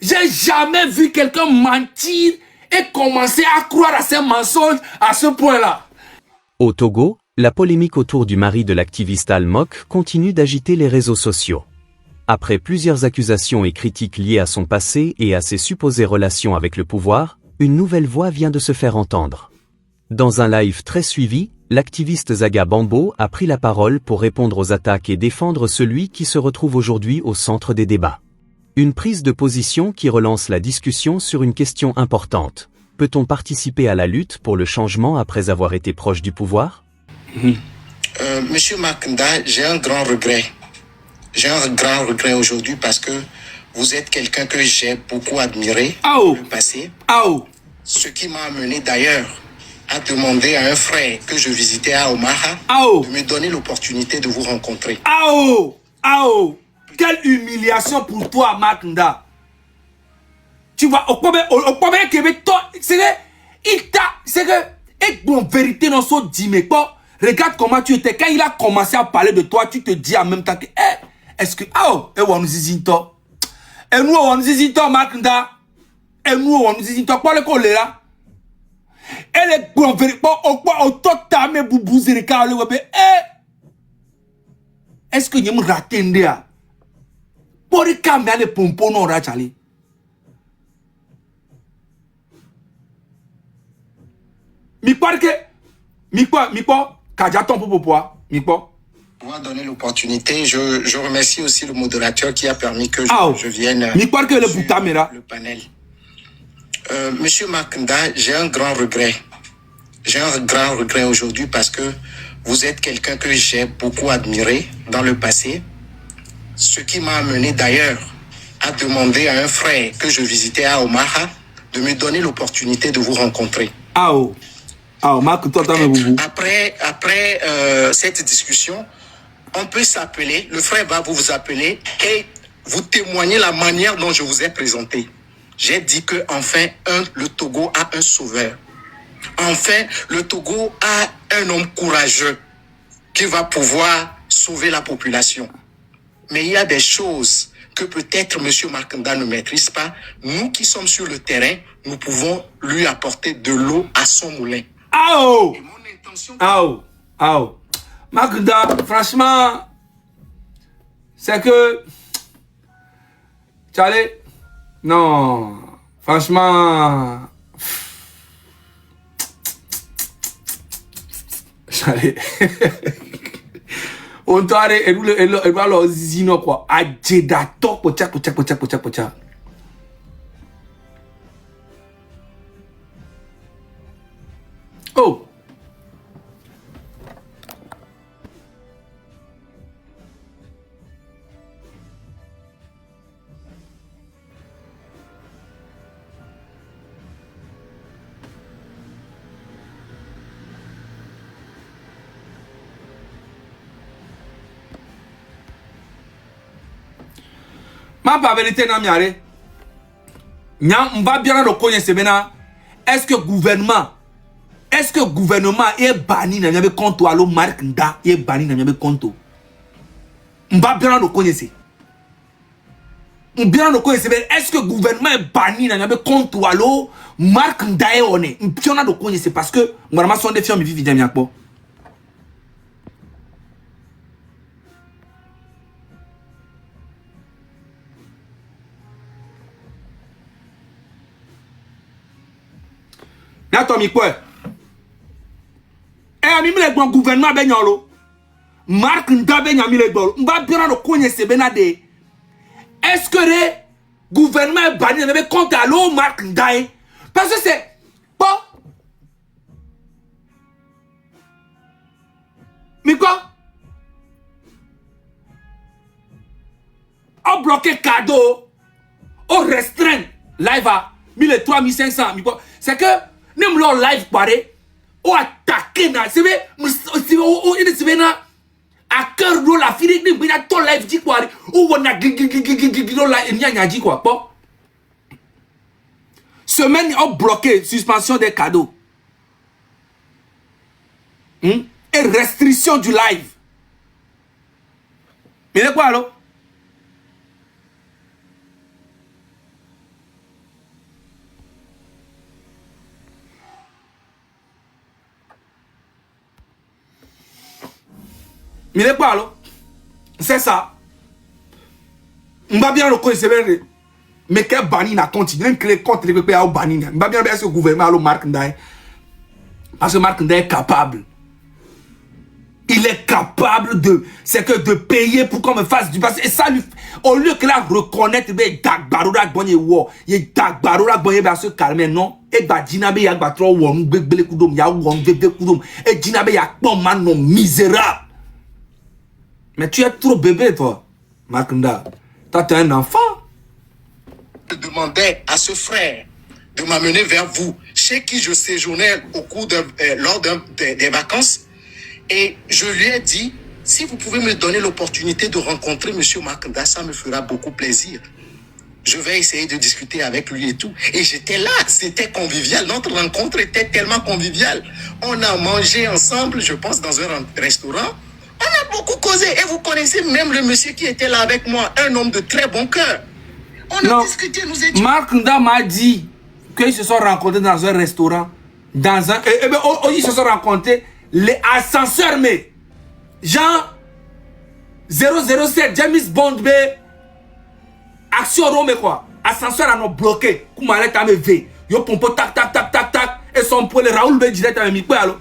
J'ai jamais vu quelqu'un mentir et commencer à croire à ses mensonges à ce point-là. Au Togo, la polémique autour du mari de l'activiste Al Mok continue d'agiter les réseaux sociaux. Après plusieurs accusations et critiques liées à son passé et à ses supposées relations avec le pouvoir, une nouvelle voix vient de se faire entendre. Dans un live très suivi, l'activiste Zaga Bambo a pris la parole pour répondre aux attaques et défendre celui qui se retrouve aujourd'hui au centre des débats. Une prise de position qui relance la discussion sur une question importante. Peut-on participer à la lutte pour le changement après avoir été proche du pouvoir? Monsieur Makunda, j'ai un grand regret. J'ai un grand regret aujourd'hui parce que vous êtes quelqu'un que j'ai beaucoup admiré dans le passé. Ce qui m'a amené d'ailleurs à demander à un frère que je visitais à Omaha de me donner l'opportunité de vous rencontrer. Quelle humiliation pour toi, Makunda. Tu vois, c'est que, et en vérité, dans son dîme, regarde comment tu étais. Quand il a commencé à parler de toi, tu te dis en même temps que, est-ce que, et nous, on nous dit, Makunda, et nous, on nous dit, quoi le choléra? Elle est en vérité, au total, mais boubouze, est-ce que vous me ratez? Pour les caméras, les pompons, non, Rachali. Pour donner l'opportunité, je remercie aussi le modérateur qui a permis que je vienne sur le panel. Monsieur Makunda, j'ai un grand regret. J'ai un grand regret aujourd'hui parce que vous êtes quelqu'un que j'ai beaucoup admiré dans le passé. Ce qui m'a amené d'ailleurs à demander à un frère que je visitais à Omaha de me donner l'opportunité de vous rencontrer. Après cette discussion, on peut s'appeler, le frère va vous appeler et vous témoigner la manière dont je vous ai présenté. J'ai dit que enfin, le Togo a un sauveur. Enfin, le Togo a un homme courageux qui va pouvoir sauver la population. Mais il y a des choses que peut-être M. Makunda ne maîtrise pas. Nous qui sommes sur le terrain, nous pouvons lui apporter de l'eau à son moulin. Et mon intention... Makunda, franchement, c'est que... Charlie, non, franchement... Charlie... On t'a arrêté, elle va leur zino quoi. Adjedato, pocha. Oh! Ma pas vérité na miare. On va bien le connaître maintenant. Est-ce que gouvernement est banni na miabe compte alo Mark Nda est banni na miabe compte. On va bien le connaître. On bien le connaître. Est-ce que gouvernement est banni na miabe compte alo Mark Nda est on est. On bien le connaître parce que vraiment sont des films mi vivent bien quoi. N'attends quoi? Ami le bon gouvernement ben yolo. Mark Nda ben yami le bon. On va bien le connaître benade. Est-ce que le gouvernement est banni na miabe compte alo Mark Nda? Parce que c'est pas. Mais quoi? On bloqué cadeau. On restreint live à 1300, 1500. C'est que même leur live paré. On attaqué. C'est vrai. C'est vrai. À cœur de la fille. Il a ton live dit quoi. Ou on a dit quoi. Semaine, on bloqué. Suspension des cadeaux. Et restriction du live. Mais c'est quoi alors? Il est pas là. C'est ça. M'a bien reconnaître, mais quel banni n'a continué, quel compte les pépés à banni. M'a bien ce gouvernement, Marc Ndaye. Parce que Marc Ndaye est capable. Il est capable de, c'est que de payer pour qu'on me fasse du passé. Et ça lui, au lieu que là reconnaître, il dagbaroura bonye wo, il dagbaroura bonye ba se calmer non. Et ba dinabe ya ba trop won bele kudom ya won bebe kudom. Et dinabe ya pon man non misérable. Mais tu es trop bébé toi, Marc Ndaye. Toi tu es un enfant. Je demandais à ce frère de m'amener vers vous, chez qui je séjournais au cours lors des vacances. Et je lui ai dit, si vous pouvez me donner l'opportunité de rencontrer M. Marc Ndaye, ça me fera beaucoup plaisir. Je vais essayer de discuter avec lui et tout. Et j'étais là, c'était convivial. Notre rencontre était tellement conviviale. On a mangé ensemble, je pense, dans un restaurant. On a beaucoup causé. Et vous connaissez même le monsieur qui était là avec moi, un homme de très bon cœur. On a discuté, nous étions... Marc Ndaye m'a dit qu'ils se sont rencontrés dans un restaurant. Dans un... ils se sont rencontrés... Les ascenseurs, mais Jean 007, James Bond, mais action Rome, quoi. Ascenseur à nous bloqué. Comment elle est V. Yo pompo tac tac tac tac tac. Et son pour le Raoul B direct avec Mikwe alors.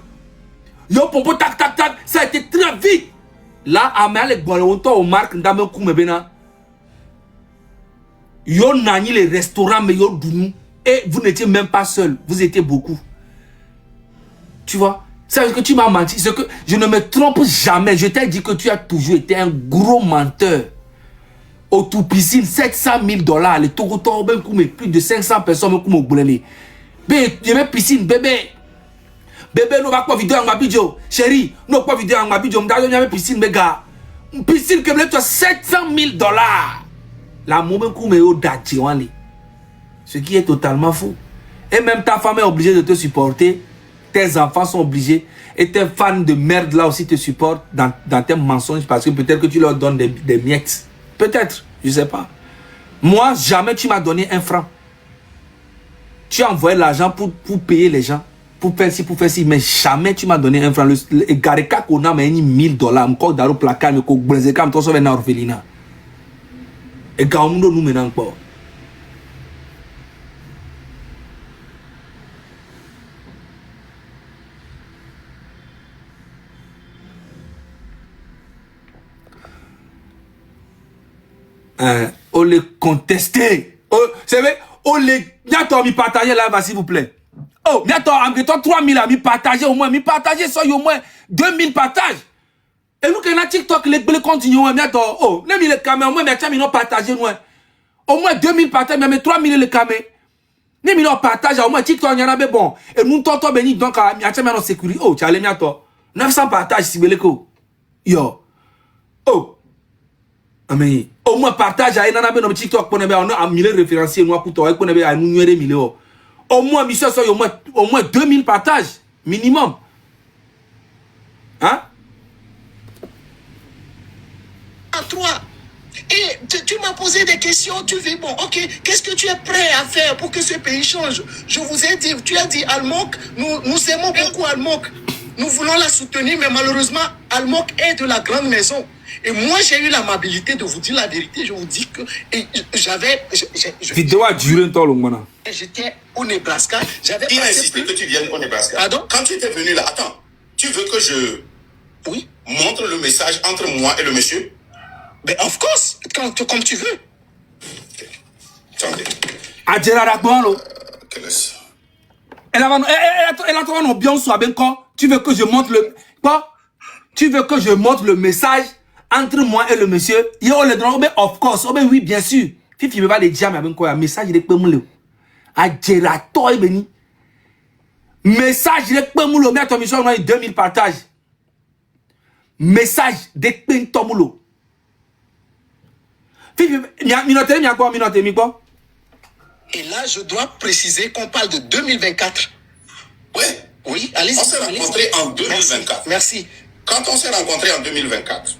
Yo pompo tac tac tac. Ça a été très vite. Là, à me aller bon longtemps au Marc Ndaye Koume Bena. Yo nani les restaurants, mais yo dounou. Et vous n'étiez même pas seul. Vous étiez beaucoup. Tu vois? C'est ce que tu m'as menti, c'est que je ne me trompe jamais. Je t'ai dit que tu as toujours été un gros menteur. Au tout piscine, 700 000 $. Les Togoto, même plus de 500 personnes, même comme Bébé, je vais piscine, bébé. Bébé, nous va pas vidéo en ma vidéo. Chérie, nous pas vidéo en ma vidéo. M'd'a jamais piscine, mes gars. Une piscine que tu as 700 000 $. La moment où me dati, ce qui est totalement faux. Et même ta femme est obligée de te supporter. Tes enfants sont obligés. Et tes fans de merde là aussi te supportent dans tes mensonges parce que peut-être que tu leur donnes des miettes. Peut-être, je sais pas. Moi, jamais tu m'as donné un franc. Tu as envoyé l'argent pour payer les gens. Pour faire ci, pour faire ci. Mais jamais tu m'as donné un franc. Le gareka qu'on a mis 1000 $. Encore dans le placard, mais qu'on brise comme toi, ça va être orphelinat. Et quand on nous met encore. On les contester. C'est vrai, on les... Bientôt, m'y partager là-bas, s'il vous plaît. Oh, bientôt, en 3000 à m'y partager au moins. M'y partager, ça, au moins 2000 partages. Et nous, quand on a TikTok, les continuent, bientôt. Oh, même les caméras, au moins, mais tiens, ils n'ont partagé, nous. Au moins 2000 partages, mais 3000 les caméras. Même ils n'ont partagé, au moins TikTok, il y en a, mais bon. Et nous, tonton, béni, donc, il y a tiens, sécurité. Oh, tu as les bientôt. 900 partages, si vous voulez, yo. Oh. Mais au moins partage à un TikTok pour nous a 1000 référenciés nous pour toi pour nous a nous millions au moins mission au moins 2000 partages minimum hein à toi. Et tu m'as posé des questions, tu dis bon, ok, qu'est-ce que tu es prêt à faire pour que ce pays change? Je vous ai dit, tu as dit Almok, nous aimons beaucoup Almok, nous voulons la soutenir, mais malheureusement Almok est de la grande maison. Et moi, j'ai eu l'amabilité de vous dire la vérité. Je vous dis que j'avais... Vidéo a duré un temps long. J'étais au Nebraska. J'avais Qui a insisté que tu viennes au Nebraska? Pardon? Quand tu étais venu là, attends, tu veux que je montre le message entre moi et le monsieur? Mais of course, comme tu veux. Attendez. Elle a trouvé un bien soit bien quand tu veux que je montre le... Quoi? Tu veux que je montre le message entre moi et le monsieur? Yo, le droit, mais of course, oh, ben oui, bien sûr. Fifi me va les dire, mais ben quoi, message, il est pas moulé. A Gerato, et beni. Message, il est pas moulé. Mais ton mission, on a eu 2000 partages. Message, des pin moulo. Fifi, minote, quoi? Et là, je dois préciser qu'on parle de 2024. Ouais. Oui, allez-y. On s'est rencontrés en 2024. Merci. Quand on s'est rencontrés en 2024,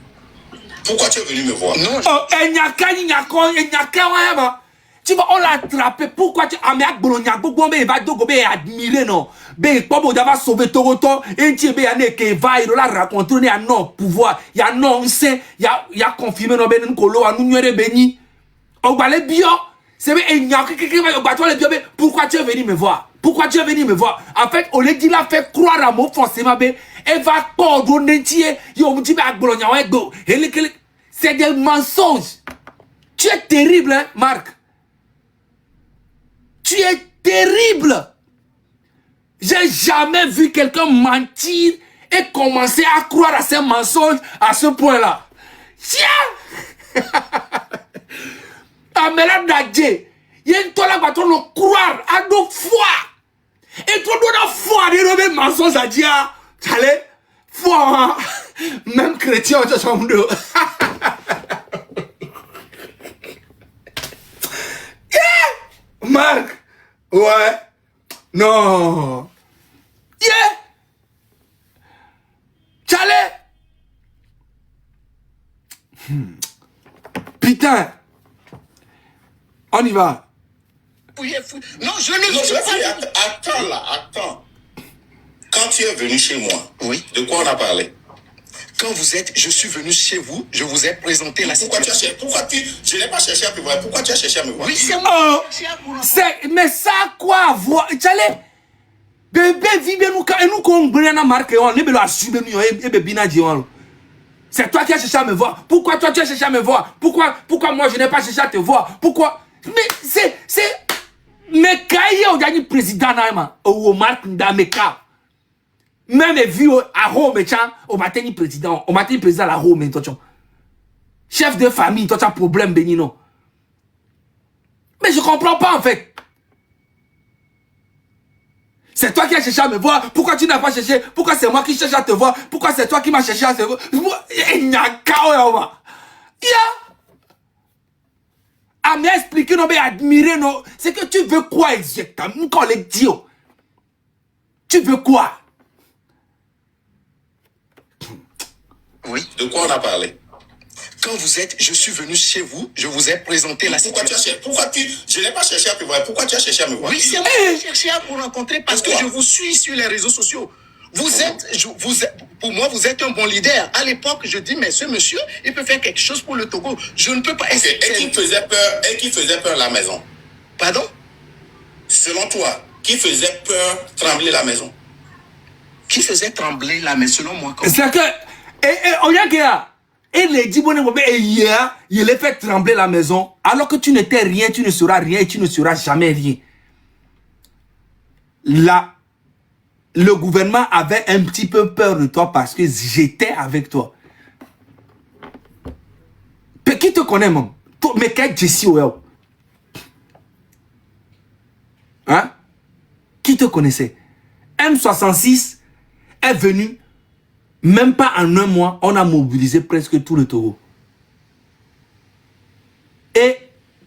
pourquoi tu es venu me voir? Non. Oh, tu Tu vois, on l'a attrapé. Pourquoi tu as mis à Bologna? Il va admirer, non? Ben, comme on va sauver Toronto, et tu es qui va, il a raconté, il y a non pouvoir, il y a non, il y a confirmé, non, ben, Nkolo, à nous, nous, béni. On va les bio. C'est bien, il y a quelqu'un qui va les bio. Pourquoi tu es venu me voir? Pourquoi tu es venu me voir? En fait, on l'a dit, il a fait croire à moi, forcément, ben, elle va coordonner, c'est des mensonges. Tu es terrible, hein, Marc? Tu es terrible. J'ai jamais vu quelqu'un mentir et commencer à croire à ces mensonges à ce point-là. Tiens! Amela Dadje, il y a une toile à nous croire à nos foi. Et toi, nous avons foi de nos mensonges à dire. Allez, foi, même chrétien, on se semble de. Marc, ouais, non, yeah, Chalet, putain, on y va. Non, je ne suis pas. Attends là, attends. Quand tu es venu chez moi, Oui. de quoi on a parlé? Quand je suis venu chez vous, je vous ai présenté la situation. Je n'ai pas cherché à te voir. Pourquoi tu as cherché à me voir? Oui, c'est moi. Mais ça a quoi à voir? Chalet, bébé, vive nous, et nous, qu'on brûle marque, on est bien assuré, et bébé, c'est toi qui as cherché à me voir. Pourquoi toi tu as cherché à me voir? Pourquoi moi je n'ai pas cherché à te voir? Pourquoi? Mais mais quand il y a un président, au Marc Ndameka, même vu à Rome, au matin président, à la Rome, chef de famille, toi tu as problème, Benino. Mais je comprends pas en fait. C'est toi qui as cherché à me voir. Pourquoi tu n'as pas cherché? Pourquoi c'est moi qui cherche à te voir? Pourquoi c'est toi qui m'as cherché à te voir? Il n'y a qu'à à m'expliquer, non, mais admirer, non. C'est que tu veux quoi exactement? Quand les dit, tu veux quoi? Oui. De quoi on a parlé? Quand je suis venu chez vous, je vous ai présenté la situation. Je n'ai pas cherché à te voir. Pourquoi tu as cherché à me voir? Oui, c'est moi qui ai cherché à vous rencontrer parce que je vous suis sur les réseaux sociaux. Pour moi, vous êtes un bon leader. À l'époque, je dis, mais ce monsieur, il peut faire quelque chose pour le Togo. Je ne peux pas. Et qui faisait peur la maison? Pardon? Selon toi, qui faisait peur trembler la maison? Qui faisait trembler la maison selon moi? C'est que, on y a que, et les dit, il les fait trembler la maison, alors que tu n'étais rien, tu ne seras rien et tu ne seras jamais rien. Là, le gouvernement avait un petit peu peur de toi parce que j'étais avec toi. Qui te connaît, même? Mais qu'est-ce que Jessie Owell? Hein? Qui te connaissait? M66 est venu, même pas en un mois, on a mobilisé presque tout le Togo. Et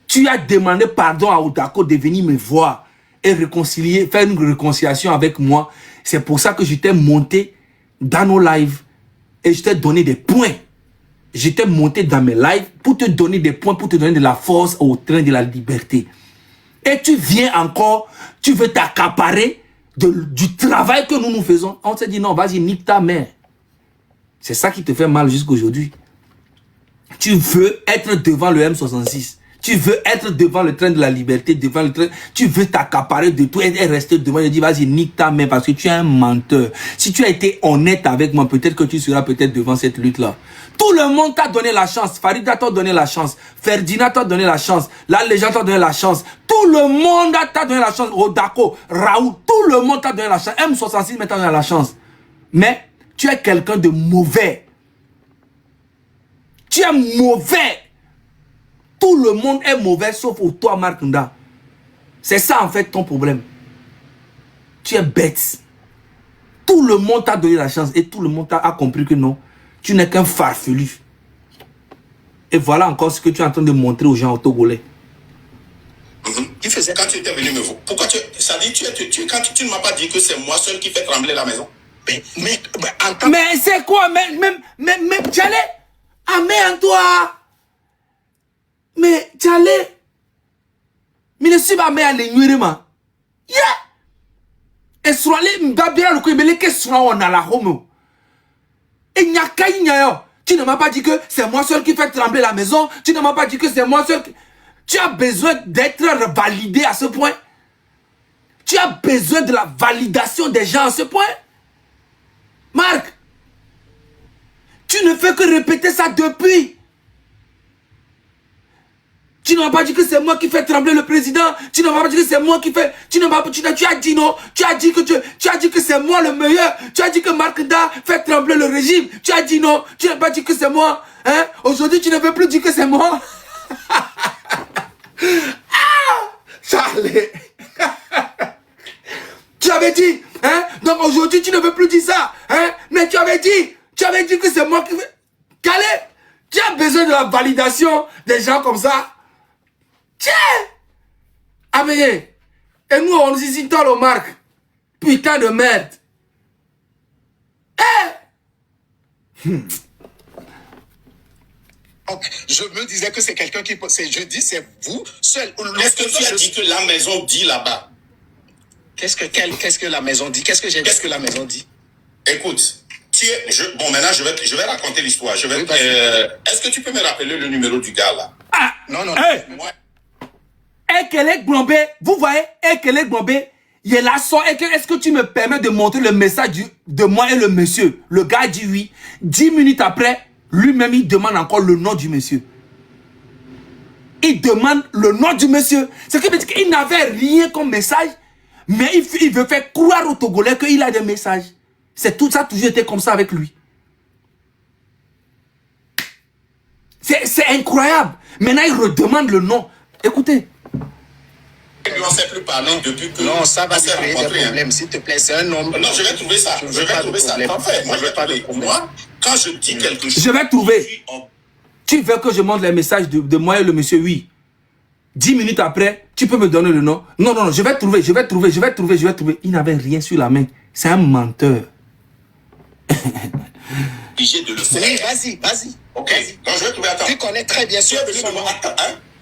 tu as demandé pardon à Odako de venir me voir et réconcilier, faire une réconciliation avec moi. C'est pour ça que je t'ai monté dans nos lives et je t'ai donné des points. Je t'ai monté dans mes lives pour te donner des points, pour te donner de la force au train de la liberté. Et tu viens encore, tu veux t'accaparer du travail que nous faisons. On s'est dit non, vas-y, nique ta mère. C'est ça qui te fait mal jusqu'aujourd'hui. Tu veux être devant le M66. Tu veux être devant le train de la liberté, devant le train. Tu veux t'accaparer de tout et rester devant et dire vas-y, nique ta mère parce que tu es un menteur. Si tu as été honnête avec moi, peut-être que tu seras peut-être devant cette lutte-là. Tout le monde t'a donné la chance. Farida t'a donné la chance. Ferdinand t'a donné la chance. La légende t'a donné la chance. Tout le monde t'a donné la chance. Rodako, Raoult, tout le monde t'a donné la chance. M66 t'a donné la chance. Mais tu es quelqu'un de mauvais. Tu es mauvais. Tout le monde est mauvais sauf pour toi, Marc Nda. C'est ça en fait ton problème. Tu es bête. Tout le monde t'a donné la chance et tout le monde a compris que non, tu n'es qu'un farfelu. Et voilà encore ce que tu es en train de montrer aux gens au Togolais. Qui faisait quand tu étais venu me voir? Pourquoi ça dit quand tu ne m'as pas dit que c'est moi seul qui fait trembler la maison? Mais c'est quoi? Mais Tchalé, amène toi. Mais Tchalé, Mine suba me ale nyure ma. Yeah. Et sur les mbabira le koibele que sur on a la homo. Et n'y a qu'un. Tu ne m'as pas dit que c'est moi seul qui fait trembler la maison. Tu ne m'as pas dit que c'est moi seul qui... Tu as besoin d'être validé à ce point. Tu as besoin de la validation des gens à ce point. Marc, tu ne fais que répéter ça depuis. Tu n'as pas dit que c'est moi qui fais trembler le président. Tu n'as pas dit que c'est moi qui fais... Tu as dit non. Tu as dit que c'est moi le meilleur. Tu as dit que Marc Da fait trembler le régime. Tu as dit non. Tu n'as pas dit que c'est moi. Hein? Aujourd'hui, tu ne veux plus dire que c'est moi. Charlie. Tu avais dit, hein? Donc aujourd'hui, tu ne veux plus dire ça. Hein? Mais tu avais dit que c'est moi qui fais... Calais, tu as besoin de la validation des gens comme ça. Tiens! Ah mais, et nous on nous ici dans le Marc. Putain de merde. Donc, je me disais que c'est quelqu'un qui... Je dis c'est vous seul. Est-ce que tu as dit que la maison dit là-bas? Qu'est-ce que la maison dit? Qu'est-ce que la maison dit? Écoute, bon maintenant je vais raconter l'histoire. Oui, est-ce que tu peux me rappeler le numéro du gars là? Ah! Non. Hey. Moi, Ekelek Blombe, vous voyez, Ekelek Blombe, il est là, est-ce que tu me permets de montrer le message de moi et le monsieur? Le gars dit oui. 10 minutes après, lui-même, il demande encore le nom du monsieur. Il demande le nom du monsieur. Ce qui veut dire qu'il n'avait rien comme message, mais il veut faire croire aux Togolais qu'il a des messages. C'est tout ça, a toujours été comme ça avec lui. C'est incroyable. Maintenant, il redemande le nom. Écoutez. On ne s'est plus parlé depuis que... Non, ça va créer des problèmes, s'il te plaît. C'est un homme... Non, je vais trouver ça. Je vais trouver ça. Parfait. Moi, je vais trouver. Moi, quand je dis quelque chose... Je vais trouver. Tu veux que je montre les messages de moi et le monsieur? Oui. 10 minutes après, tu peux me donner le nom? Non, je vais trouver. Il n'avait rien sur la main. C'est un menteur. Obligé de le faire. Oui, vas-y. Ok. Donc, je vais trouver. Attends. Tu connais très bien sûr son nom.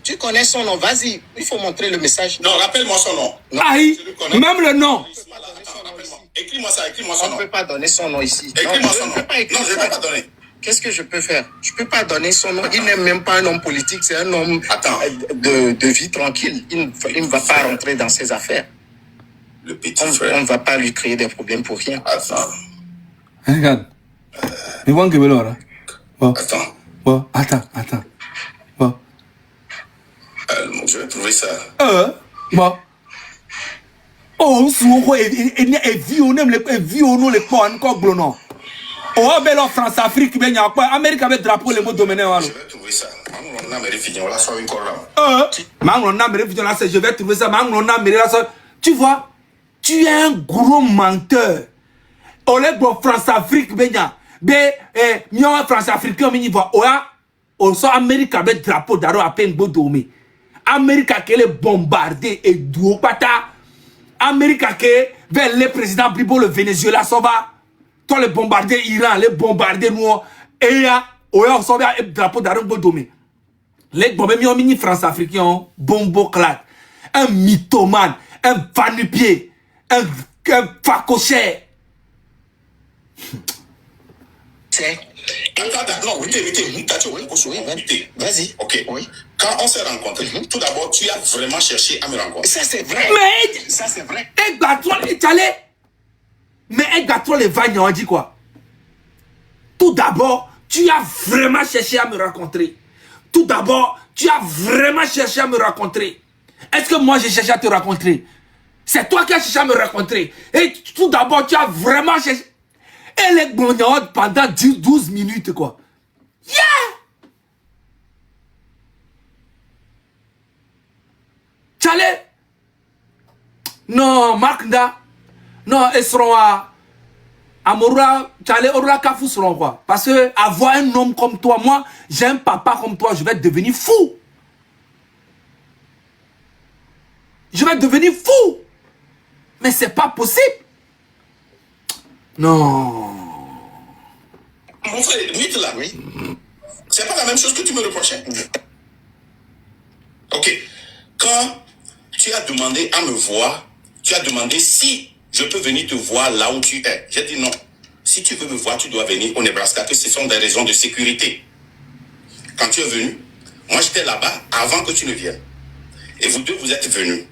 Tu connais son nom, vas-y. Il faut montrer le message. Non, rappelle-moi son nom. Aïe, même le nom. Écris-moi ça, écris-moi son nom. On ne peut pas donner son nom ici. Écris-moi son nom. Non, je ne vais pas donner. Qu'est-ce que je peux faire? Je ne peux pas donner son nom. Il n'est même pas un homme politique, c'est un homme de vie tranquille. Il ne va pas rentrer dans ses affaires. Le petit frère. On ne va pas lui créer des problèmes pour rien. Attends. Regarde. Mais bon, Attends. Bon, attends. Bon. Je vais trouver ça. Bon. Oh, souvent, et violon les points encore glonon. Oh, belle France Afrique, ben y'a quoi? Amérique avec drapeau les mots dominés. Je vais trouver ça. On a je vais trouver ça. Tu vois, tu es un gros menteur. Olé bon France Afrique ben y'a. Mion France Afrique on y voit. Oya, also Amérique avec drapeau d'aro à peine beau domé. Amérique qui est bombardé et d'où pata. Amérique qui vers le président Bibo le Venezuela ça va. Toi les bombarder Iran, les bombarder nous et ya on s'en va drapeau d'aro beau domé. Les bombes mion mini France africain bombo claque. Un mythomane, un vanupier, un facochère. C'est... Attends, oui, vas-y. Ok. Oui. Quand on s'est rencontrés, tout d'abord, tu as vraiment cherché à me rencontrer. Ça, c'est vrai. Mais, ça, c'est vrai. Mais les vagnes ont dit quoi? Tout d'abord, tu as vraiment cherché à me rencontrer. Est-ce que moi j'ai cherché à te rencontrer? C'est toi qui as cherché à me rencontrer. Et tout d'abord, tu as vraiment cherché. Et les bonhommes pendant 12 minutes, quoi. Yeah! Tchale? Non, Marc Nda. Non, ils seront à Amora, Tchale, Orla Kafou seront quoi? Parce que avoir un homme comme toi, moi, j'ai un papa comme toi, je vais devenir fou. Mais c'est pas possible. Non. Mon frère, mythe là, oui. C'est pas la même chose que tu me reprochais. Ok. Quand tu as demandé à me voir, tu as demandé si je peux venir te voir là où tu es. J'ai dit non. Si tu veux me voir, tu dois venir au Nebraska, que ce sont des raisons de sécurité. Quand tu es venu, moi j'étais là-bas avant que tu ne viennes. Et vous deux, vous êtes venus.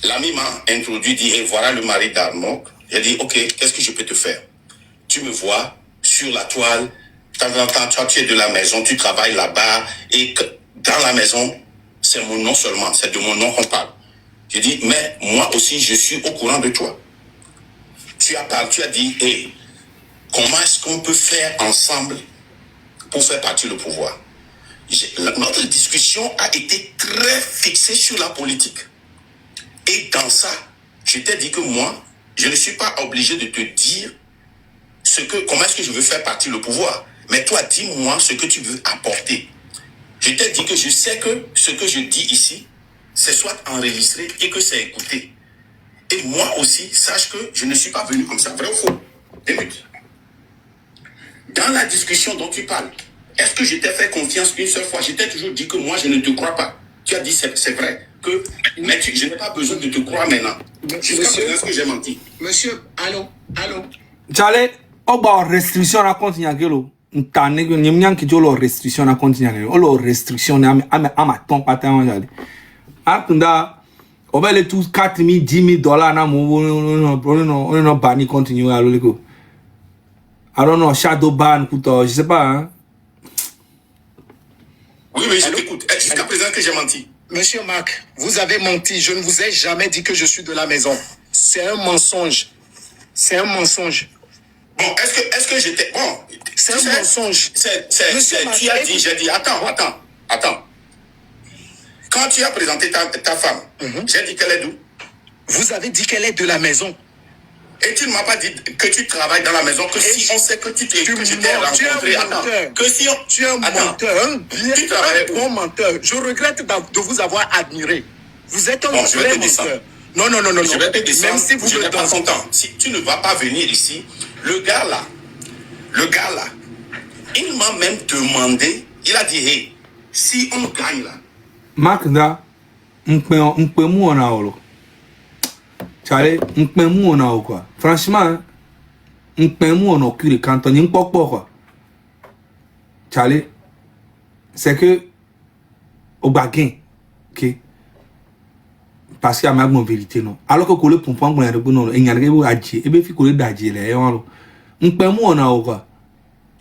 L'ami m'a introduit, dit, hey, voilà le mari d'Armok. J'ai dit, ok, qu'est-ce que je peux te faire? Tu me vois sur la toile, de temps en temps, toi, tu es de la maison, tu travailles là-bas, et que dans la maison, c'est mon nom seulement, c'est de mon nom qu'on parle. J'ai dit, mais moi aussi, je suis au courant de toi. Tu as parlé, tu as dit, hey, comment est-ce qu'on peut faire ensemble pour faire partie du pouvoir? Notre discussion a été très fixée sur la politique. Et dans ça, je t'ai dit que moi, je ne suis pas obligé de te dire comment est-ce que je veux faire partie du pouvoir. Mais toi, dis-moi ce que tu veux apporter. Je t'ai dit que je sais que ce que je dis ici, c'est soit enregistré et que c'est écouté. Et moi aussi, sache que je ne suis pas venu comme ça. Vrai ou faux? Écoute. Dans la discussion dont tu parles, est-ce que je t'ai fait confiance une seule fois? Je t'ai toujours dit que moi, je ne te crois pas. Tu as dit c'est vrai. Mais je n'ai pas besoin de te croire maintenant. Jusqu'à présent, est-ce que j'ai menti? Monsieur, allô? Chale, oba restriction na compte nyagelo. Ntane go nyamnyan ki jolo restriction na compte nyagelo. Olo restriction na ama ton patin jale. Akunda obele tous 4 000 10 000 dollars na mo no bani continue alo leko. I don't know, shadow ban kuto, je sais pas hein. Oui, je t'écoute. Jusqu'à présent que j'ai menti. Monsieur Marc, vous avez menti. Je ne vous ai jamais dit que je suis de la maison. C'est un mensonge. C'est un mensonge. Bon, est-ce que j'étais... Bon, c'est un mensonge. Monsieur Marc, tu as dit, j'ai dit, attends. Quand tu as présenté ta femme, j'ai dit qu'elle est d'où? Vous avez dit qu'elle est de la maison. Et tu ne m'as pas dit que tu travailles dans la maison, que si on sait que tu t'es rencontré, tu es un menteur, un bon menteur. Je regrette de vous avoir admiré. Vous êtes un vrai menteur. Non. Je vais te descendre, même si vous je n'ai pas son temps. Si tu ne vas pas venir ici, le gars là, il m'a même demandé, il a dit, hey, si on gagne là. Makda, m'pe mou on a olo. Chale, m'pe mou on a quoi. Franchement, m'pe mou on a cul quand on y m'pokpo quoi. Chale, c'est que au baguin, ok. Parce qu'il y a ma vérité non. Alors que coller pour prendre un rebond non, il y a rien à dire. Et bien fi coller d'agir là, on m'pe mou on a quoi.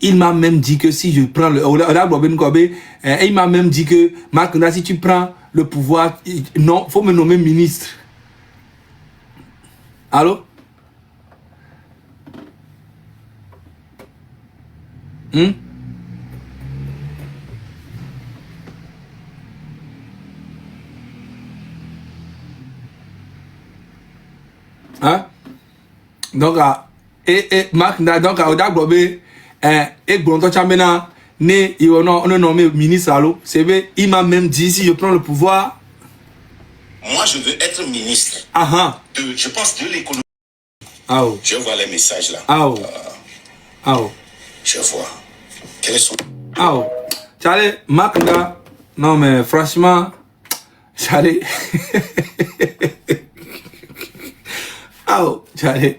Il m'a même dit que si je prends il m'a même dit que Makda, si tu prends le pouvoir, non, faut me nommer ministre. Allô? Hein? Donc, Makda, donc, et Grondon Chamena, il on nommé ministre, allô? C'est il m'a même dit si je prends le pouvoir. Moi, je veux être ministre. Je pense de l'économie. Je vois les messages là. Je vois. Quels sont. Charlie, Makda, non mais franchement, Charlie. Charlie.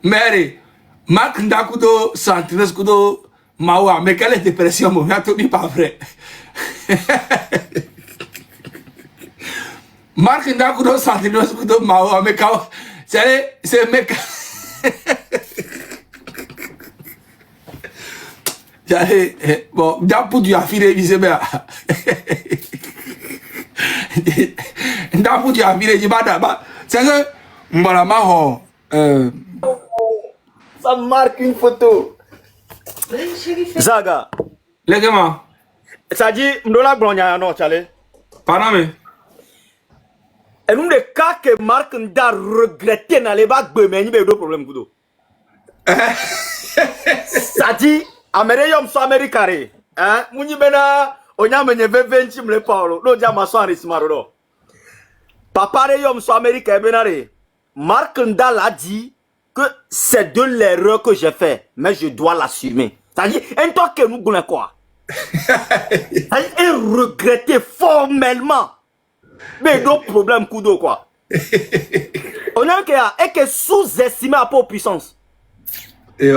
Mary. Makda kudo Santines kudo mawa mais quelle dépression mon gars tout pas vrai. Makda kudo Santines kudo mawa mais quand c'est mec j'allais bon d'après du affilé visé bien d'après du affilé du bas c'est que voilà ma ça marque une photo. Zaga. Les gars, ça dit, m'dola glonya non chale. pardon mais. Et nous le cas que Marc n'a regretté dans les bacs de mais il y a deux problèmes kudo. Ça dit, Américain so Américain. Hein, muni bena onya menye 20 me Paulo. Do jama so arismaro do. Papa re yom so Américain benare. Marc Nda l'a dit que c'est de l'erreur que j'ai fait, mais je dois l'assumer. C'est-à-dire, un temps que nous voulons quoi? C'est-à-dire, regretter formellement. Mais d'autres problèmes coudo quoi. On a que sous-estimé à pour puissance. Et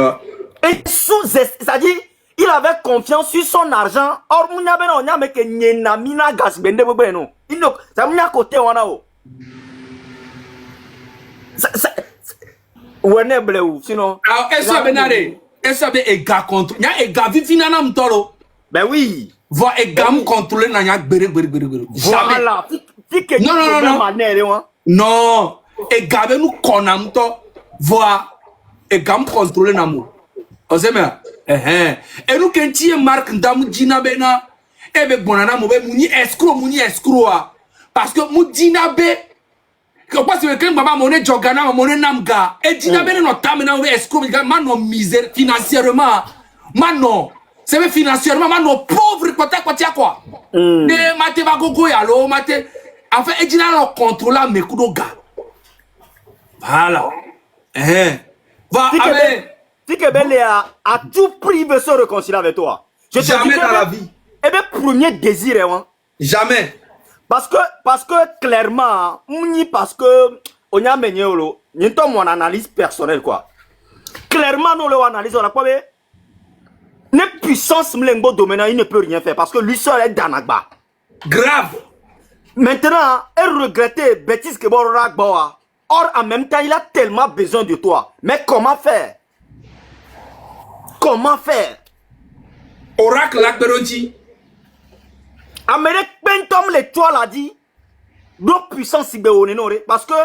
sous-estimé, c'est-à-dire, il avait confiance sur son argent. Or, on a mais que Nyenamina Gasbende Bobeno. Il ne, ça m'a côté on a. Ou est bleu sinon. alors est-ce que benare, est-ce que e gars contrôle, nya e gars vivina na mtoro. Ben oui. Voir e gars me contrôler na nya gbere. Voilà. Non. Non, e gars be nous konamto voir e gars me contrôler na mo. On sait mais et nous kenti marque ndam dina bena e be bonana mo be muni escroc a parce que mu dina be que parce que quand maman monnaie jogana monnaie namga et dina be no tamena be escroc mano misère financièrement mano c'est même financièrement mano pauvre quoi ne mate ba gogo ya lo mate en fait et dina no contrôler me kudo ga voilà va avec Tikebele a tout prix veut se réconcilier avec toi. Je te jamais dis dans la vie. Et bien, premier désir, hein. Jamais. Parce que clairement, parce que on y a mené mon analyse personnelle quoi. Clairement, nous l'analyse on a quoi ne puissance mlengo domaine il ne peut rien faire parce que lui seul est danagba. Grave. Maintenant, elle regrette bêtise que bon ragba. Or en même temps, il a tellement besoin de toi. Mais comment faire? Comment faire? Oracle Lakberonji. Amérique Pentom l'étoile a dit. Donc puissance cyberonore. Parce que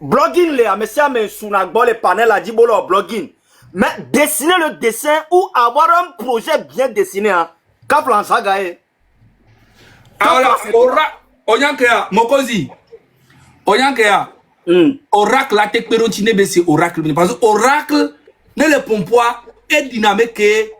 blogging les monsieur mais sunagbo les panels a dit bolo blogging. Mais dessiner le dessin ou avoir un projet bien dessiné hein. Kaplan Sagae. Alors Oracle Onyankea Mokozi. Onyankea. Oracle la Tekberonji ne c'est Oracle parce que Oracle ne le pompoir et dynamique et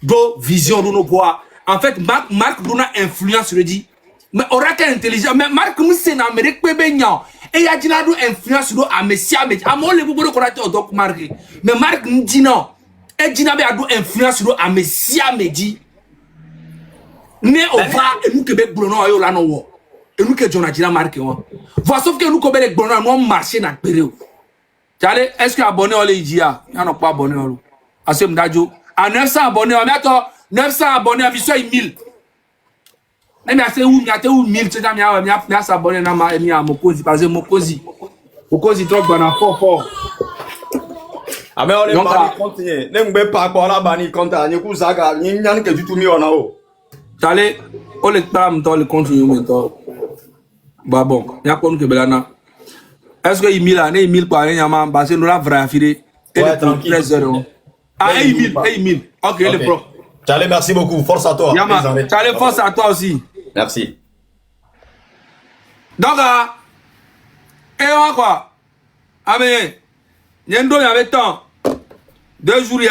do vision de nos poids. En fait, Marc Bruna influence le dit. Mais Oracle intelligent. Mais Marc nous c'est en Amérique pébenyan. Et il a dit nous influence le à Messia mais à mon le bobo qu'on a été au doc Marc. Mais Marc nous dit non. Et dit n'a pas influence le à Messia me dit. Ne on va et nous Québec Bruno ayo là non. Et nous que Jonathan Marc on. Voilà sauf que nous Québec Bruno nous marcher na période. Allez, est-ce que abonné au Lidia? Il n'y a pas abonné au Assez m'dadjo. À 900 abonnés, mais attends, 900 abonnés, à visio 1000. Mais assez où, il y a où 1000, tu sais, il y a s'abonner dans ma émission à Mokozi, parce que Mokozi trop bon, fort. Ah, mais on est pas continuer. Ne m'be pas quoi là, bani, quand t'as n'y a n'y a que du tout mis en haut. Allez, on est pas le continue maintenant. Bah bon, il y a quoi que belana. Est-ce que 1000 années, 1000 par an, parce que nous la vraie affirée. Ouais, tranquille. 13 Ah, 1000. Ok, le pro. Charlie, merci beaucoup. Force à toi. Charlie, force à toi aussi. Merci. Donc, et on quoi? Ah, mais, il y avait temps. 2 jours, il y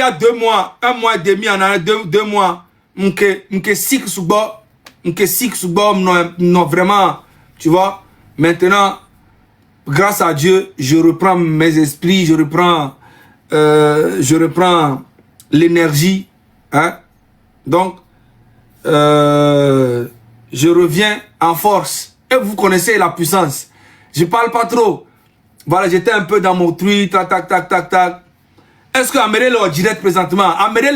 a 2 mois, 1 mois et demi, en a 2 mois. M'ke sik soubo, non, vraiment, tu vois. Maintenant, grâce à Dieu, je reprends mes esprits, je reprends l'énergie, hein. Donc, je reviens en force. Et vous connaissez la puissance. Je parle pas trop. Voilà, j'étais un peu dans mon tweet, tac. Est-ce que Améré leur direct présentement, Améré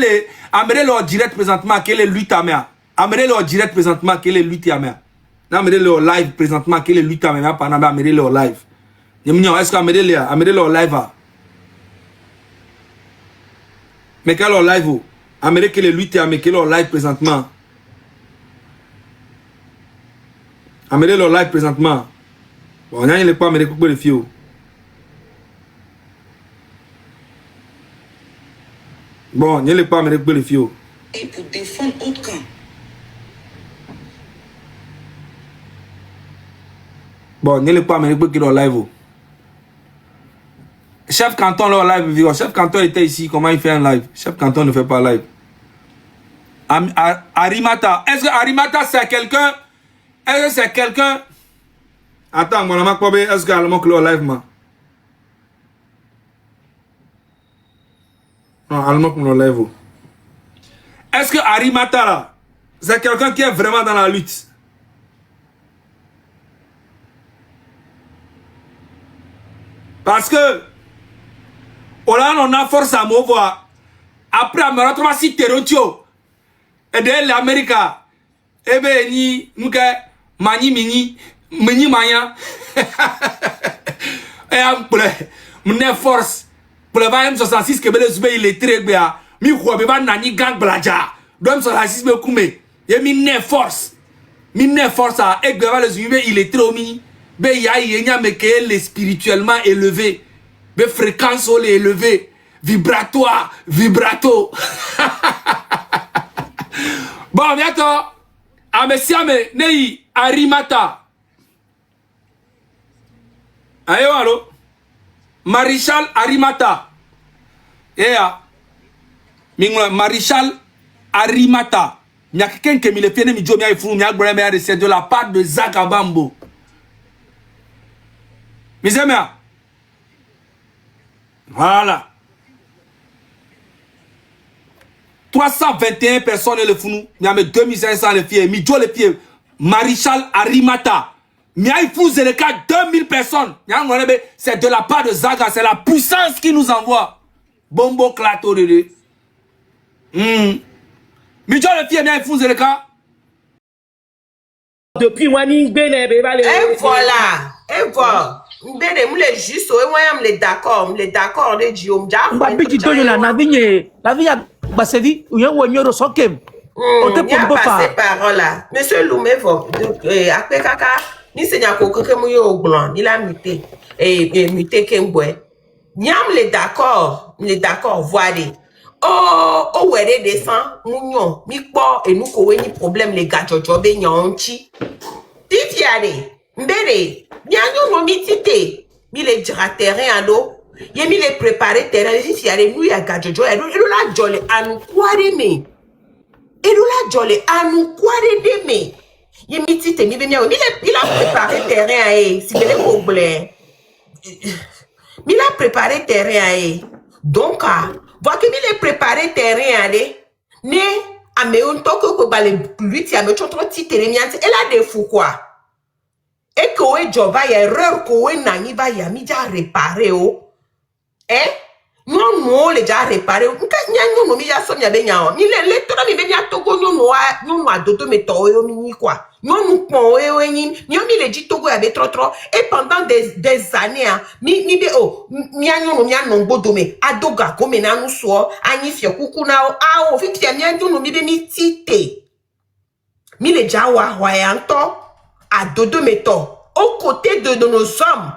leur direct présentement, quelle est lutte à mer? Améré leur direct présentement, quelle est lutte à mer? Améré leur live présentement, quelle est lutte à mer? Pendant Améré leur live. Est-ce qu'Améré leur live? Mais quel est leur live? Amérique, quelle est lutte à mer? Quel est leur live présentement? Améré leur live présentement. Bon, il n'y a pas Améré pour les filles. Bon, il n'y a pas Amérique pour les filles. Et pour défendre autre camp. Bon, il n'y a pas Amérique pour leur live. Chef Canton leur live. Chef Canton était ici. Comment il fait un live? Chef Canton ne fait pas live. Arimata. Est-ce que Arimata c'est quelqu'un? Est-ce que c'est quelqu'un? Attends, mon ami, est-ce que Allemand que leur live, man? Non, Allemand que leur live. Est-ce que Arimata là, c'est quelqu'un qui est vraiment dans la lutte? Parce que on a force à me voir. Après, on me retrouve si terrotio. Et de l'Amérique, eh ben, ni, nous, mani, mini, maya. Et on force. Pour le 2066, que il est très bien. Mi quoi, beba nani gang blaja. Dom 66 me kume. Et mi force. Mi force à également les humains, il est trop mini. Be ya yenya me que spirituellement élevé. Be fréquence les élevée. Vibratoire, vibrato. Bon, bientôt. A messiame, nei Arimata. Ayo, allo. Maréchal Arimata. Yeah. Maréchal Arimata. Il y a quelqu'un qui me le fait, c'est de la part de Zagabambo. Mes amis, voilà. 321 personnes le founou. Il y a 2500 les filles. Midjo les filles. Maréchal Arimata. Il y a 2000 personnes. C'est de la part de Zaga. C'est la puissance qui nous envoie. Bombo Klato de. Midjo les filles. Il y a 2000 depuis moi ni bene be va le. Et voilà. Et voilà. Bene mu le juste et moi am le d'accord de Guillaume ja. Ba biji doyo la vie basevi ou yon wonyoro sokem. On te pour pas ces paroles là. Monsieur Loumevo après kaka ni senya ko keke mu yo blanc ni la muté et muté kembwe. Ni am le d'accord voile. Oh were descend munyo mi po et nous ko ni problème les gars jojo be nyanchi. Tifiade mbere nyanyo no mitite mi le dira terrain ando. Ye mi le préparer terrain les tifiade nous ya gars jojo et la jole anu kware me. Et la jole anu kware de me. Ye mitite mi be mi il a préparé terrain eh si bele problème. Mi l'a préparé terrain donc vois que mi l'a préparé terrain ne ame on toko ko bale lui ti ame chotro ti terrain mi anti elle a des fou quoi et que o joba ya erreur ko we nani ba ya mi ja réparer o non le ja réparer nka nya no mi ja so nya be nya o mi le to mi be nya togo no adodo me to o mi ni quoi non nous pon e ni mi le dit togo ya be trop et pendant des années mi be mi anyo no mi anon bodo me adoga ko me na nu so anyi fie kuku na o fi fie mi anyo no mi be mi tite mi le ja wa ya nto adodo me to aux côtés de nos hommes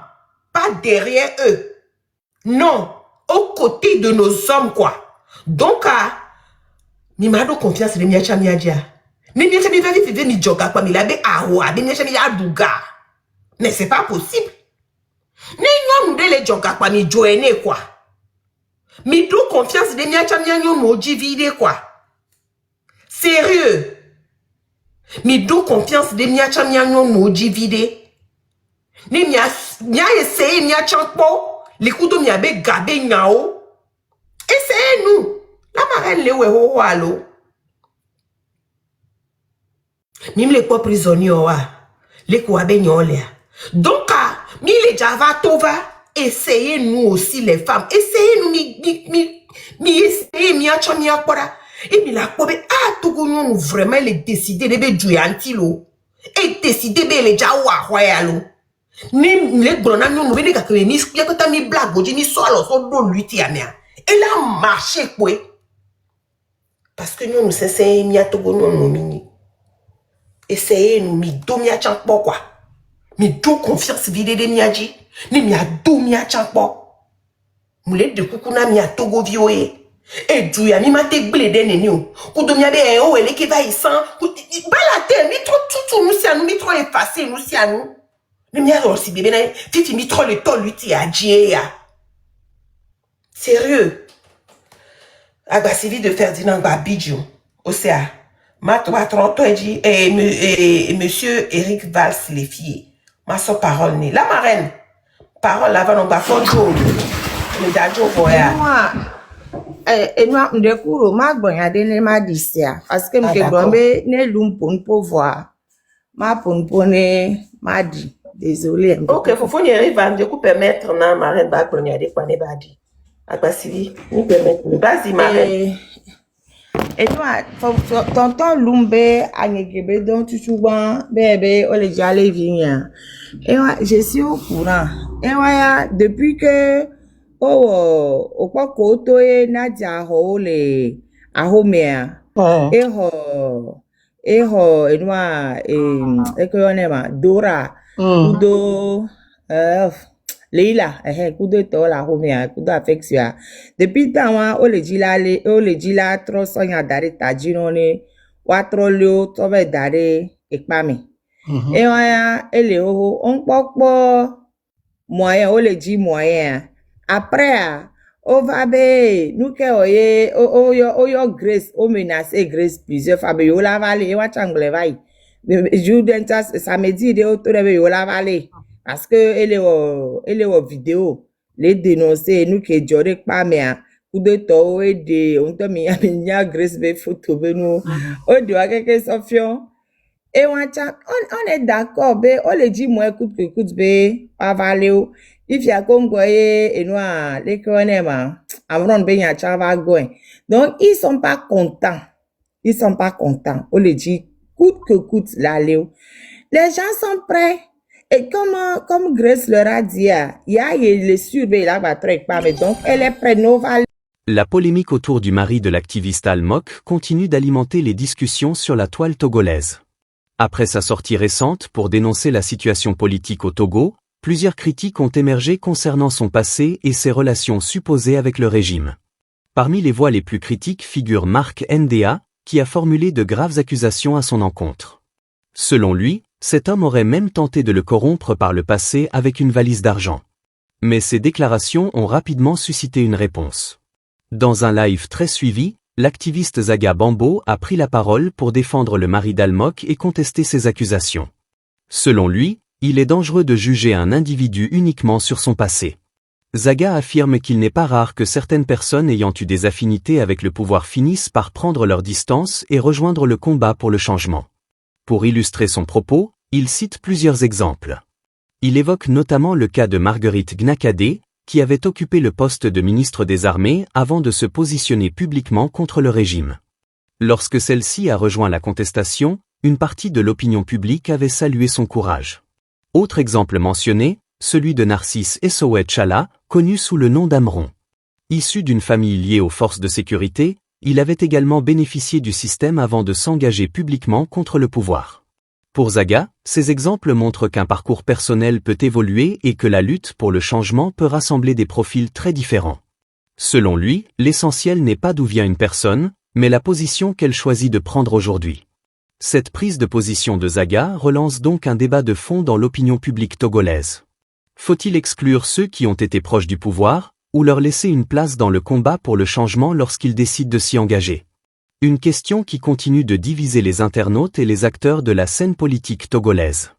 pas derrière eux non aux côtés de nos hommes quoi donc mi ma do confiance de mi acha mi adia. Mais bien sûr, il va ni joga quoi, mais la be awa, bien sûr, il y a douga. Mais c'est pas possible. Ni nous de le joga quoi, mi joene quoi. Mi do confiance de mia chamia nyo moji vide quoi. Sérieux. Mi do confiance de mia chamia nyo moji vide. Ni mia essayer mia champo, les coups de mia be gabe nyao. Essayez nous. La marraine le ho allo. Mim les pas prisonniers les kouabe nyolea. Donc mi les java tova essayez nous aussi les femmes essayez nous mi essayez mi acha mi akora et mi la kobe togo nous vraiment les décider de be juantilo et décider be les jawa royalo ni les grona nous be ka mi yakota mi black boji ni solo so do luiti amia et là marché quoi parce que nous essayez mi atogo nous mini. Essayez nous mi do mi achakpo quoi. Mi do confiance vide de miaji. Ni mi a do mi achakpo. Moule de kukuna mi a togo vioe. Et du ya mi mate gle de neni o. Kudo mi abe o ele ki va isan. Balate mi trop tout nous si à nous mi trop effacé nous si à nous. Ni mi a aussi bébé na titi mi trop le to lui ti a ya. Sérieux. Agba Sylvie de Ferdinand Babidjo. Océa. Ma 330 et monsieur Eric Valls les filles. Ma so parole ni. La marraine. Parole là va non ba fonjo. Le dajo voya. Moi moi me découvre ma gbonya de ne ma disia parce que me gombe ne lumpon pour voir. Ma pon ne ma di. Désolée. Ok, faut n'y arriver à me permettre na marraine ba pour n'y aller pas ne ba di. Agbasivi, nous permettre. Vas-y marraine. Et toi, tonton Lumbe, Agnegebe, dont tu souvent, bébé, on les allé venir. Et ouais, je suis au courant. Et ouais, depuis que, au quoi koto e Nadia ho le, a homea. Et moi, et que on est Dora, Kudo, Leila, kudo to la homea, kudo affection. Depuis tant, on le dit là, trop sonya dare tajinone, wa trop leo, tove dare, ekpame. Et elle on pokpo, moyen, on le dit moyen. Après, on va be, nous que oyo Grace, on menace Grace plusieurs fois, mais yo la vale, yo wa changle vai. Judentas, samedi, de autour de yo la vale. Parce que elle est en vidéo, les dénoncer, nous qui j'aurais pas mais coup de temps et de on te mis à Grace be photo nous on doit quelque sofion et on est d'accord ben on le dit moi écoute be pas valeur if ya comme quoi et nous les connaître amron ben ya chava goin donc ils sont pas contents on le dit coûte que coûte la léo les gens sont prêts. Et comme Grace leur a dit, il y a les surveillants là, va très pas, mais donc elle est prête. La polémique autour du mari de l'activiste Al-Mok continue d'alimenter les discussions sur la toile togolaise. Après sa sortie récente pour dénoncer la situation politique au Togo, plusieurs critiques ont émergé concernant son passé et ses relations supposées avec le régime. Parmi les voix les plus critiques figure Marc Nda, qui a formulé de graves accusations à son encontre. Selon lui, cet homme aurait même tenté de le corrompre par le passé avec une valise d'argent. Mais ces déclarations ont rapidement suscité une réponse. Dans un live très suivi, l'activiste Zaga Bambo a pris la parole pour défendre le mari d'Al-Mok et contester ces accusations. Selon lui, il est dangereux de juger un individu uniquement sur son passé. Zaga affirme qu'il n'est pas rare que certaines personnes ayant eu des affinités avec le pouvoir finissent par prendre leur distance et rejoindre le combat pour le changement. Pour illustrer son propos, il cite plusieurs exemples. Il évoque notamment le cas de Marguerite Gnakadé, qui avait occupé le poste de ministre des Armées avant de se positionner publiquement contre le régime. Lorsque celle-ci a rejoint la contestation, une partie de l'opinion publique avait salué son courage. Autre exemple mentionné, celui de Narcisse Essowe Tchala, connu sous le nom d'Amron. Issu d'une famille liée aux forces de sécurité, il avait également bénéficié du système avant de s'engager publiquement contre le pouvoir. Pour Zaga, ces exemples montrent qu'un parcours personnel peut évoluer et que la lutte pour le changement peut rassembler des profils très différents. Selon lui, l'essentiel n'est pas d'où vient une personne, mais la position qu'elle choisit de prendre aujourd'hui. Cette prise de position de Zaga relance donc un débat de fond dans l'opinion publique togolaise. Faut-il exclure ceux qui ont été proches du pouvoir, ou leur laisser une place dans le combat pour le changement lorsqu'ils décident de s'y engager? Une question qui continue de diviser les internautes et les acteurs de la scène politique togolaise.